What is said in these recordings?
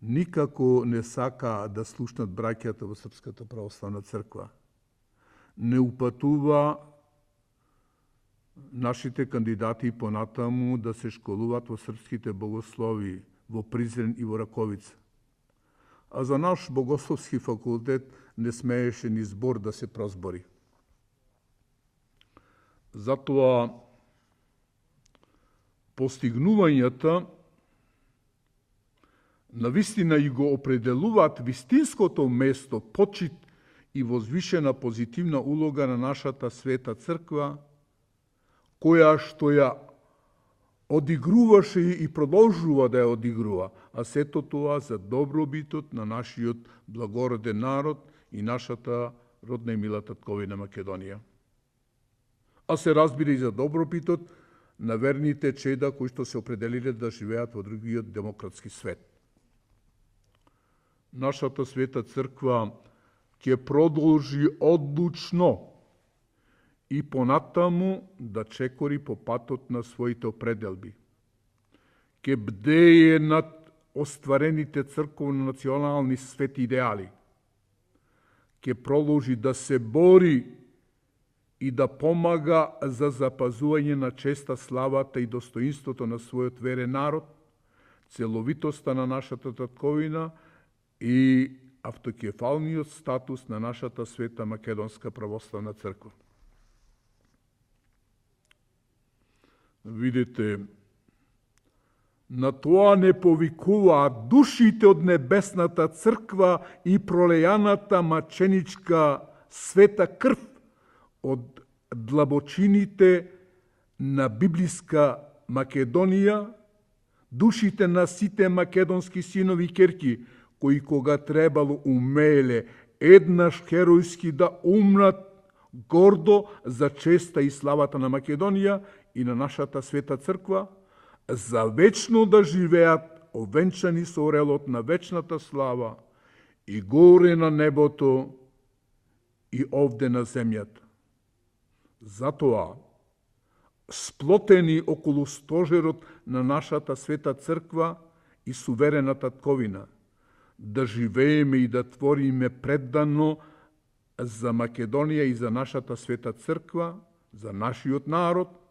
никако не сака да слушнат браќата во Српската православна црква. Не упатува нашите кандидати понатаму да се школуваат во српските богослови во Призрен и во Раковица. А за наш богословски факултет не смееше ни збор да се прозбори. Затоа постигнувањата навистина и го определуваат вистинското место, почит и возвишена позитивна улога на нашата света црква, која што ја одигруваше и продолжува да ја одигрува, а сето тоа за добробитот на нашиот благороден народ и нашата родна и мила татковина Македонија. А се разбира и за добробитот на верните чеда кои што се определиле да живеат во другиот демократски свет. Нашата света црква ќе продолжи одлучно и понатаму да чекори по патот на своите определби. Ке бдее над остварените црковно-национални свети идеали. Ке продолжи да се бори и да помага за запазување на честа славата и достоинството на својот верен народ, целовитоста на нашата татковина и автокефалниот статус на нашата света Македонска православна црква. Видите, на тоа не повикуваат душите од небесната црква и пролејаната маченичка света крв од длабочините на библиска Македонија, душите на сите македонски синови и ќерки, кои кога требало умееле еднаш херојски да умрат гордо за честа и славата на Македонија и на нашата света црква, за вечно да живеат овенчани со орелот на вечната слава и горе на небото и овде на земјата. Затоа, сплотени околу стожерот на нашата света црква и суверена татковина, да живееме и да твориме преддано за Македонија и за нашата света црква, за нашиот народ,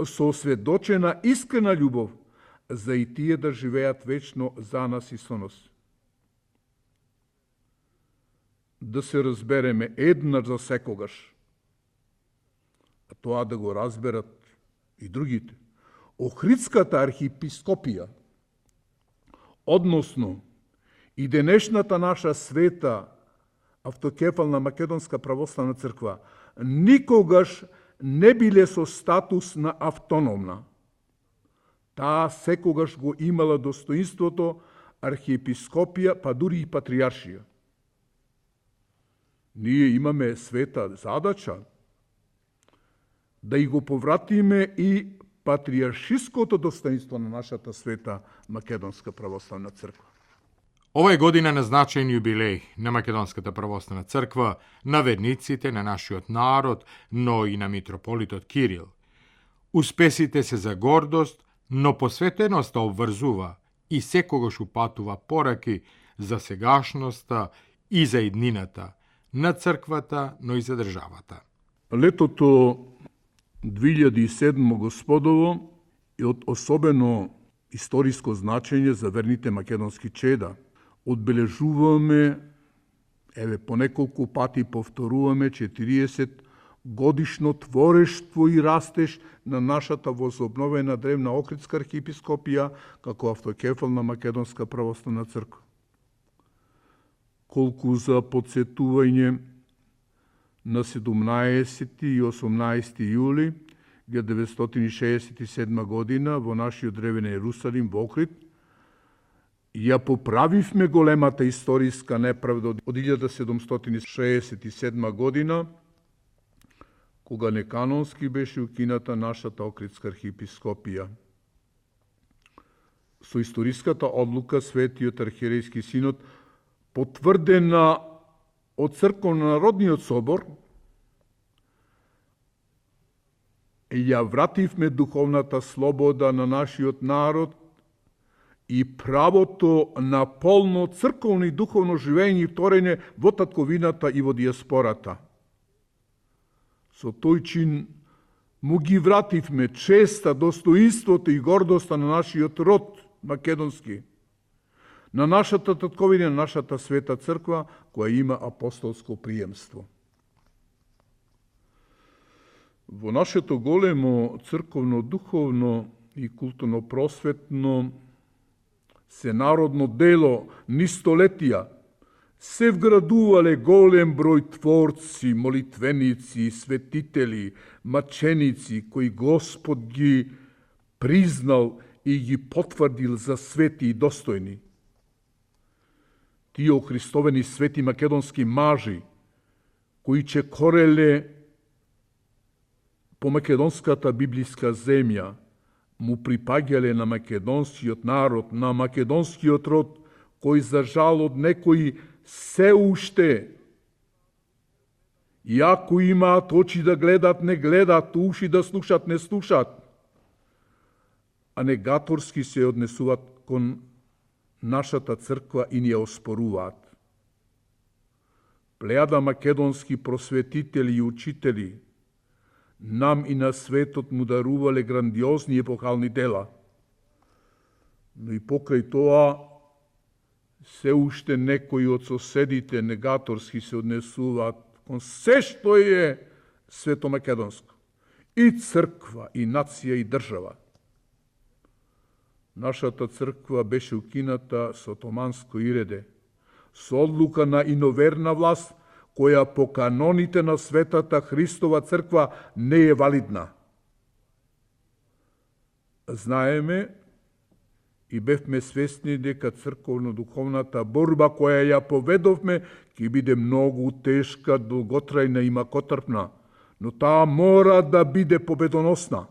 со осведочена искрена љубов, за и тие да живеат вечно за нас и со нас. Да се разбереме еднаш за секогаш, а тоа да го разберат и другите. Охридската архиепископија, односно и денешната наша света автокефална Македонска православна црква, никогаш не биле со статус на автономна. Таа секогаш го имала достоинството архиепископија, па дури и патријаршија. Ние имаме света задача да и го повратиме и патријаршиското достоинство на нашата света Македонска православна црква. Ова е година на значајен јубилеј на Македонската православна црква, на верниците, на нашиот народ, но и на митрополитот Кирил. Успесите се за гордост, но посветеноста обврзува и секогаш упатува пораки за сегашноста и за иднината на црквата, но и за државата. Летото 2007 господово е од особено историско значење за верните македонски чеда. Одбележуваме, по неколку пати повторуваме 40 годишно творештво и растеж на нашата возобновена древна Охридска архиепископија како автокефална Македонска православна црква. Колку за подсетување, на 17 и 18 јули 1967 година во нашиот древен Ерусалим во Охрид ја поправивме големата историска неправда од 1767 година, кога неканонски беше укината нашата Охридска архиепископија. Со историската одлука Светиот архиерејски синод, потврдена од Црковно-народниот собор, ја вративме духовната слобода на нашиот народ и правото на полно црковно и духовно живење и творење во татковината и во диаспората. Со тој чин му ги вративме честа, достоинството и гордоста на нашиот род македонски, на нашата татковина, на нашата света црква, која има апостолско приемство. Во нашето големо црковно, духовно и културно-просветно сенародно дело низ столетија се вградувале голем број творци, молитвеници, светители, маченици, кои Господ ги признал и ги потврдил за свети и достојни. Тие охристовени свети македонски мажи, кои чекореле по македонската библиска земја, му припаѓале на македонскиот народ, на македонскиот род, кој за жал од некои се уште, иако имаат очи да гледат, не гледат, уши да слушат, не слушат, а негаторски се однесуваат кон нашата црква и ни ја оспоруваат. Плејада македонски просветители и учители нам и на светот му дарувале грандиозни и епохални дела. Но и покрај тоа, се уште некои од соседите негаторски се однесуваат кон се што е светомакедонско. И црква, и нација, и држава. Нашата црква беше укината со отоманско иреде, со одлука на иноверна власт, која по каноните на Светата Христова црква не е валидна. Знаеме и бевме свесни дека црковно-духовната борба која ја поведовме ќе биде многу тешка, долготрајна и макотрпна, но таа мора да биде победоносна.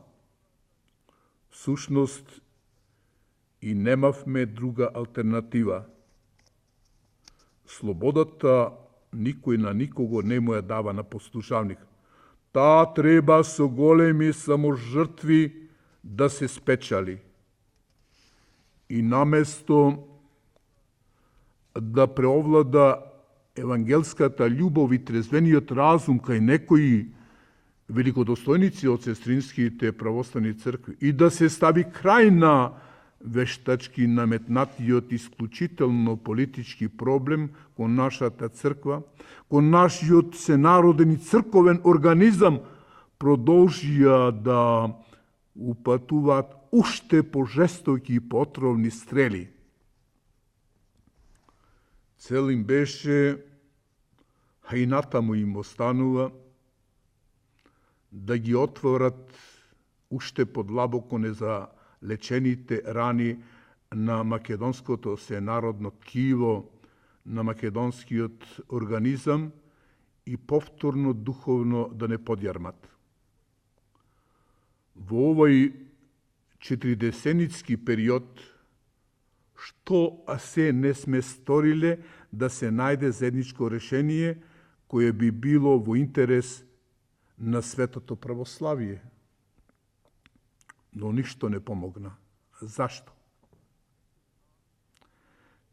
Всушност, и немавме друга алтернатива. Слободата никој на никого не му ја дава на послушавник. Таа треба со големи саможртви да се спечали. И наместо да преовлада евангелската љубов и трезвениот разум кај некои великодостојници од сестринските православни цркви и да се стави крај на вештачки наметнатиот исклучително политички проблем кон нашата црква, кон нашиот сенароден и црковен организам, продолжија да упатуваат уште пожестоки и потровни стрели. Цел им беше, а и натаму им останува, да ги отворат уште подлабоко незалечените рани на македонското сенародно ткиво, на македонскиот организам и повторно духовно да не подјармат. Во овој 4-десеницки период, што се не сме сториле да се најде заедничко решение кое би било во интерес на светото православие. Но ништо не помогна. Зашто?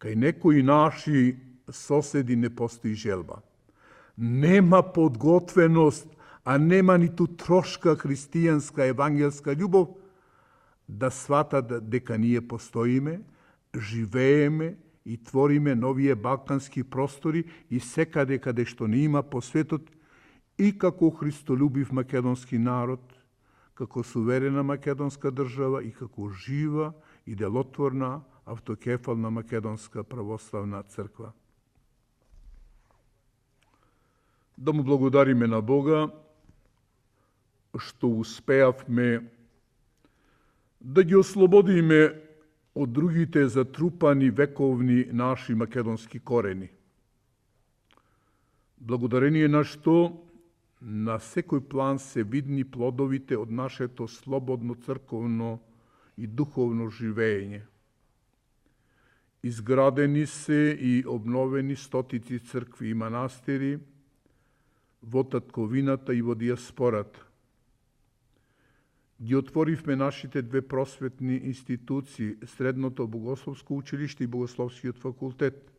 Кај некои наши соседи не постои желба. Нема подготвеност, а нема ниту трошка христијанска евангелска љубов да сватат дека ние постоиме, живееме и твориме новие балкански простори и секаде каде што не има по светот и како христолюбив македонски народ, како суверена македонска држава и како жива и делотворна автокефална македонска православна црква. Да му благодариме на Бога што успеавме да ги ослободиме од другите затрупани вековни наши македонски корени. Благодарение на што на секој план се видни плодовите од нашето слободно црковно и духовно живење. Изградени се и обновени стотици цркви и манастири во татковината и во диаспората. ги отворивме нашите две просветни институции, Средното богословско училиште и Богословскиот факултет,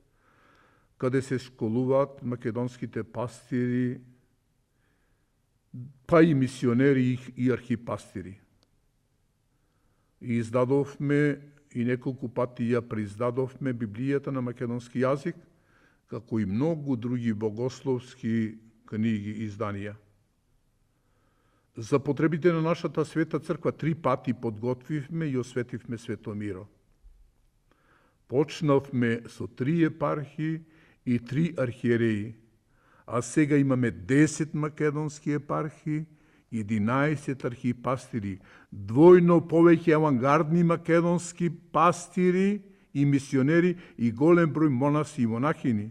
каде се школуваат македонските пастири, па и мисионери и архипастири. И издадовме и неколку пати ја преиздадовме Библијата на македонски јазик, како и многу други богословски книги и изданија. За потребите на нашата света црква 3 пати подготвивме и осветивме Свето Миро. Почнавме со 3 епархии и 3 архиереи, а сега имаме 10 македонски епархии, 11 архипастири, двојно повеќе авангардни македонски пастири и мисионери и голем број монаси и монахини,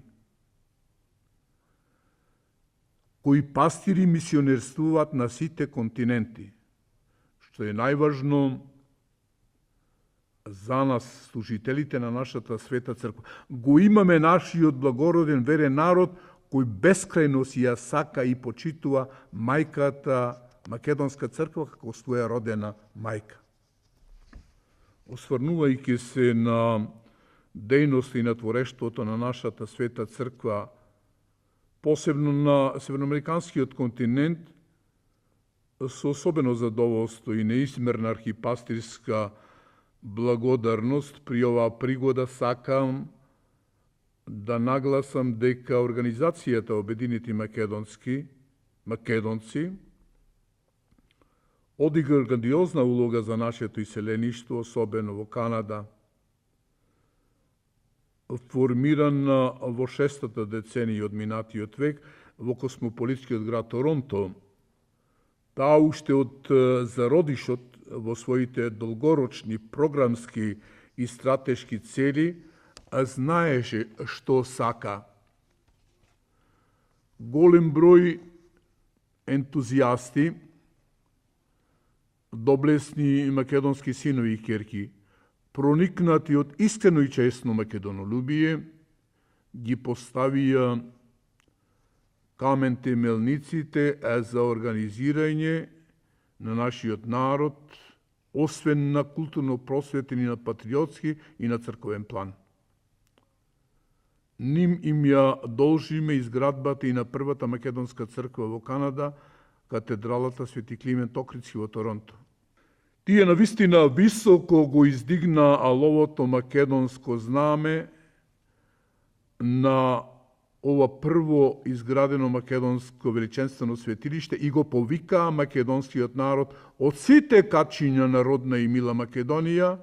кои пастири мисионерствуваат на сите континенти, што е најважно за нас, служителите на нашата света црква. Го имаме нашиот благороден верен народ, кој бескрајно си ја сака и почитува мајката Македонска црква како своја родена мајка. Осврнувајќи се на дејност и на творештвото на нашата света црква, посебно на северноамериканскиот континент, со особено задоволство и неизмерна архипастирска благодарност при оваа пригода сакам да нагласам дека Организацијата Обединети македонци одигра грандиозна улога за нашето иселеништво, особено во Канада. Формирана во 6-та деценија од минатиот век во космополитскиот град Торонто, таа уште од зародишот во своите долгорочни програмски и стратешки цели знаеше што сака. Голем број ентузијасти, доблесни македонски синови и ќерки, проникнати од искрено и честно македонолюбие, ги поставија камен темелниците за организирање на нашиот народ, освен на културно просветен и на патриотски и на црковен план. Ним им ја должиме изградбата и на првата македонска црква во Канада, катедралата Свети Климент Охридски во Торонто. Тие навистина високо го издигна аловото македонско знаме на ова прво изградено македонско величенствено светилиште и го повикаа македонскиот народ од сите качиња на родна и мила Македонија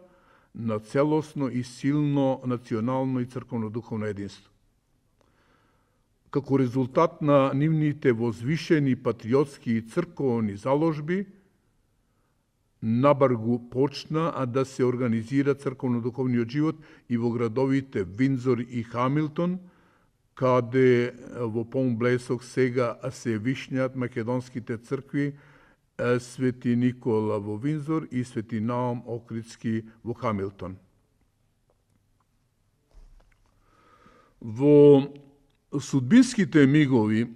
на целосно и силно национално и црковно-духовно единство. Како резултат на нивните возвишени патриотски и црковни заложби, набргу почна да се организира црковно-духовниот живот и во градовите Виндзор и Хамилтон, каде во полн блесок сега се вишњаат македонските цркви Свети Никола во Виндзор и Свети Наум Охридски во Хамилтон. Во судбинските мигови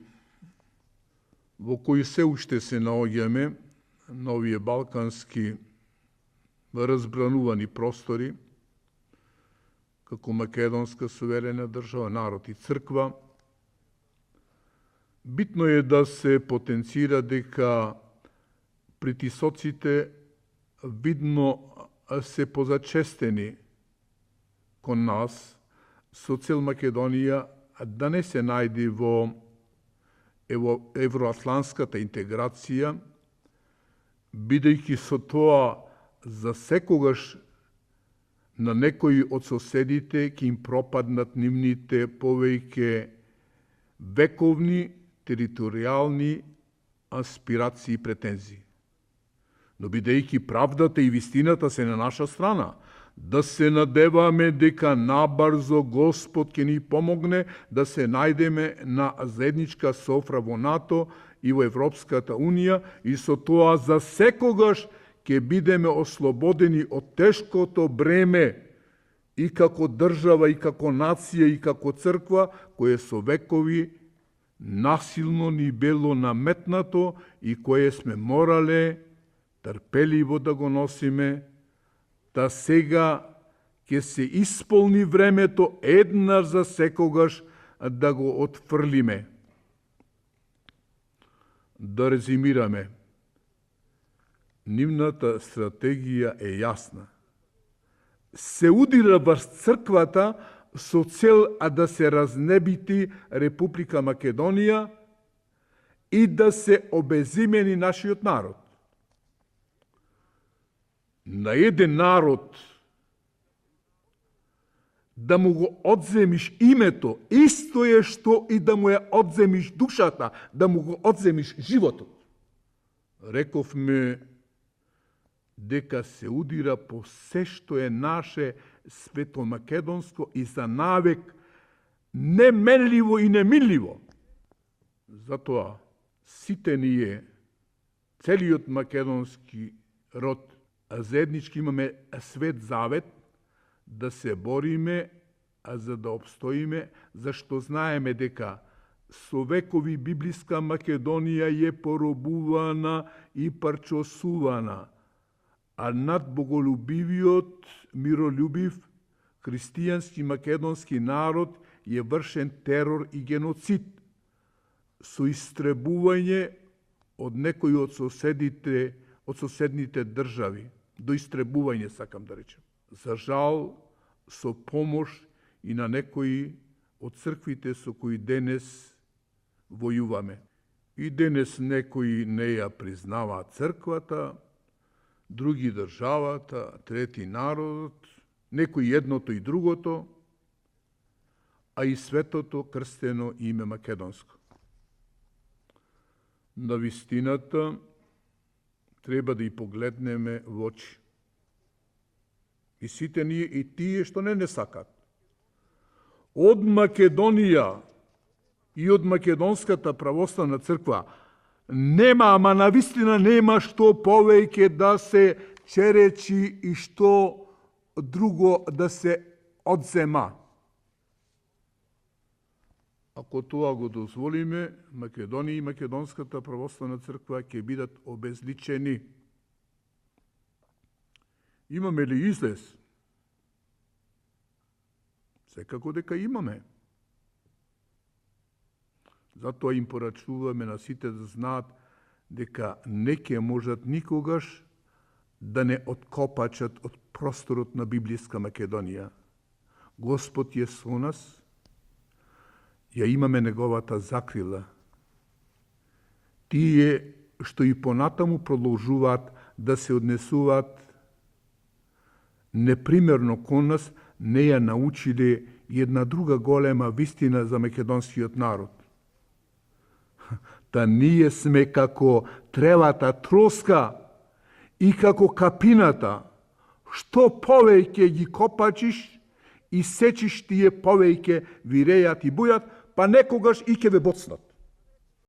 во кои се уште се наоѓаме на овие балкански разбранувани простори, како македонска суверена држава, народ и црква, битно е да се потенцира дека притисоците видно се позачестени кон нас, со цел Македонија да не се најде во евроатланската интеграција, бидејќи со тоа за секогаш на некои од соседите ќе им пропаднат нивните повеќе вековни територијални аспирации и претензии. Но бидејќи правдата и вистината се на наша страна, да се надеваме дека набрзо Господ ќе ни помогне да се најдеме на заедничка софра во НАТО и во Европската Унија и со тоа за секогаш ќе бидеме ослободени од тешкото бреме и како држава, и како нација, и како црква, кое со векови насилно ни било наметнато и кое сме морале трпеливо да го носиме, та сега ќе се исполни времето еднаш за секогаш да го отфрлиме. Да резимираме. Нивната стратегија е јасна. Се удира врз црквата со цел да се разнебити Република Македонија и да се обезимени нашиот народ. На еден народ да му го одземиш името, исто е што и да му ја одземиш душата, да му го одземиш животот. Рековме дека се удира по се што е наше светомакедонско и за навек неменливо и неминливо. Затоа сите ние, целиот македонски род, заеднички имаме свет завет да се бориме за да обстоиме, зашто знаеме дека со векови библиска Македонија е поробувана и парчосувана, а над боголюбивиот, миролюбив, христијански македонски народ е вршен терор и геноцид, со истребување од некои од соседните држави, до истребување, сакам да речем. За жал, со помош и на некои од црквите со кои денес војуваме. И денес некои не ја признаваат црквата, други државата, трети народот, некои едното и другото, а и светото крстено име македонско. На вистината треба да и погледнеме во очи. И сите ние и тие што не сакат. Од Македонија и од Македонската православна црква нема, ама на вистина нема што повеќе да се черечи и што друго да се одзема. Ако тоа го дозволиме, Македонија и Македонската православна црква ќе бидат обезличени. Имаме ли излез? Секако дека имаме. Затоа им порачуваме на сите да знаат дека не ќе можат никогаш да не откопачат од просторот на библиска Македонија. Господ е со нас, ја имаме неговата закрила. Тие што и понатаму продолжуваат да се однесуваат непримерно кон нас, не ја научиле една друга голема вистина за македонскиот народ. Та ние сме како тревата троска и како капината. Што повеќе ги копачиш и сечиш, тие повеќе вирејат и бујат, па некогаш и ќе ве боцнат.